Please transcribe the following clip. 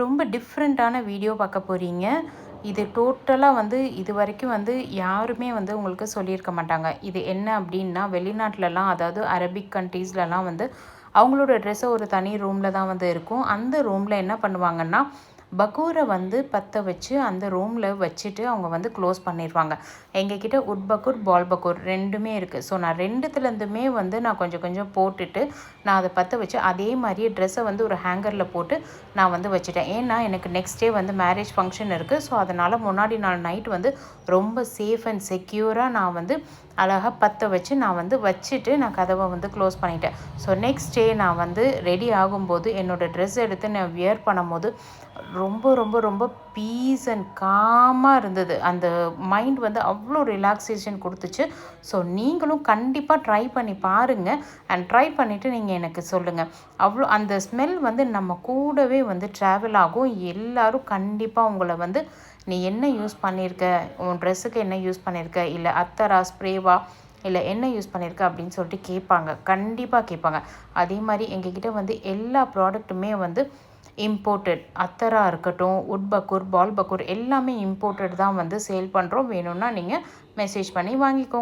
ரொம்ப டிஃப்ரெண்ட்டான வீடியோ பார்க்க போகிறீங்க. இது டோட்டலாக வந்து இது வரைக்கும் வந்து யாருமே வந்து உங்களுக்கு சொல்லியிருக்க மாட்டாங்க. இது என்ன அப்படின்னா, வெளிநாட்டிலலாம் அதாவது அரபிக் கண்ட்ரீஸ்லலாம் வந்து அவங்களோட ட்ரெஸ்ஸை ஒரு தனி ரூமில் தான் வந்து இருக்கும். அந்த ரூமில் என்ன பண்ணுவாங்கன்னா, பக்கூரை வந்து பற்ற வச்சு அந்த ரூமில் வச்சுட்டு அவங்க வந்து க்ளோஸ் பண்ணிடுவாங்க. எங்ககிட்ட உட் பக்கூர், பால் பக்கூர் 2மே இருக்குது. ஸோ நான் 2த்துலேருந்துமே வந்து நான் கொஞ்சம் கொஞ்சம் போட்டுட்டு நான் அதை பற்ற வச்சு அதே மாதிரியே ட்ரெஸ்ஸை வந்து ஒரு ஹேங்கரில் போட்டு நான் வந்து வச்சுட்டேன். ஏன்னா எனக்கு நெக்ஸ்ட் டே வந்து மேரேஜ் ஃபங்க்ஷன் இருக்குது. ஸோ அதனால் முன்னாடி நாள் நைட் வந்து ரொம்ப சேஃப் அண்ட் செக்யூராக நான் வந்து அழகாக பற்ற வச்சு நான் வந்து வச்சுட்டு நான் கதவை வந்து க்ளோஸ் பண்ணிட்டேன். ஸோ நெக்ஸ்ட் டே நான் வந்து ரெடி ஆகும்போது என்னோடய ட்ரெஸ் எடுத்து நான் வியர் பண்ணும்போது ரொம்ப ரொம்ப ரொம்ப பீஸ் அண்ட் காமாக இருந்தது. அந்த மைண்ட் வந்து அவ்வளோ ரிலாக்ஸேஷன் கொடுத்துச்சு. ஸோ நீங்களும் கண்டிப்பாக ட்ரை பண்ணி பாருங்கள். அண்ட் ட்ரை பண்ணிவிட்டு நீங்கள் எனக்கு சொல்லுங்கள். அவ்வளோ அந்த ஸ்மெல் வந்து நம்ம கூடவே வந்து ட்ராவல் ஆகும். எல்லோரும் கண்டிப்பாக உங்களை வந்து நீ என்ன யூஸ் பண்ணியிருக்க, உன் ட்ரெஸ்ஸுக்கு என்ன யூஸ் பண்ணியிருக்க, இல்லை அத்தரா ஸ்ப்ரேவா இல்லை என்ன யூஸ் பண்ணியிருக்க அப்படின்னு சொல்லிட்டு கேட்பாங்க. கண்டிப்பாக கேட்பாங்க. அதே மாதிரி எங்ககிட்ட வந்து எல்லா ப்ராடக்ட்டுமே வந்து இம்போர்ட்டட். அத்தரா இருக்கட்டும், உட் பக்கூர், பால் பக்கூர் எல்லாமே இம்போர்ட்டட் தான் வந்து சேல் பண்ணுறோம். வேணும்னா நீங்கள் மெசேஜ் பண்ணி வாங்கிக்கோங்க.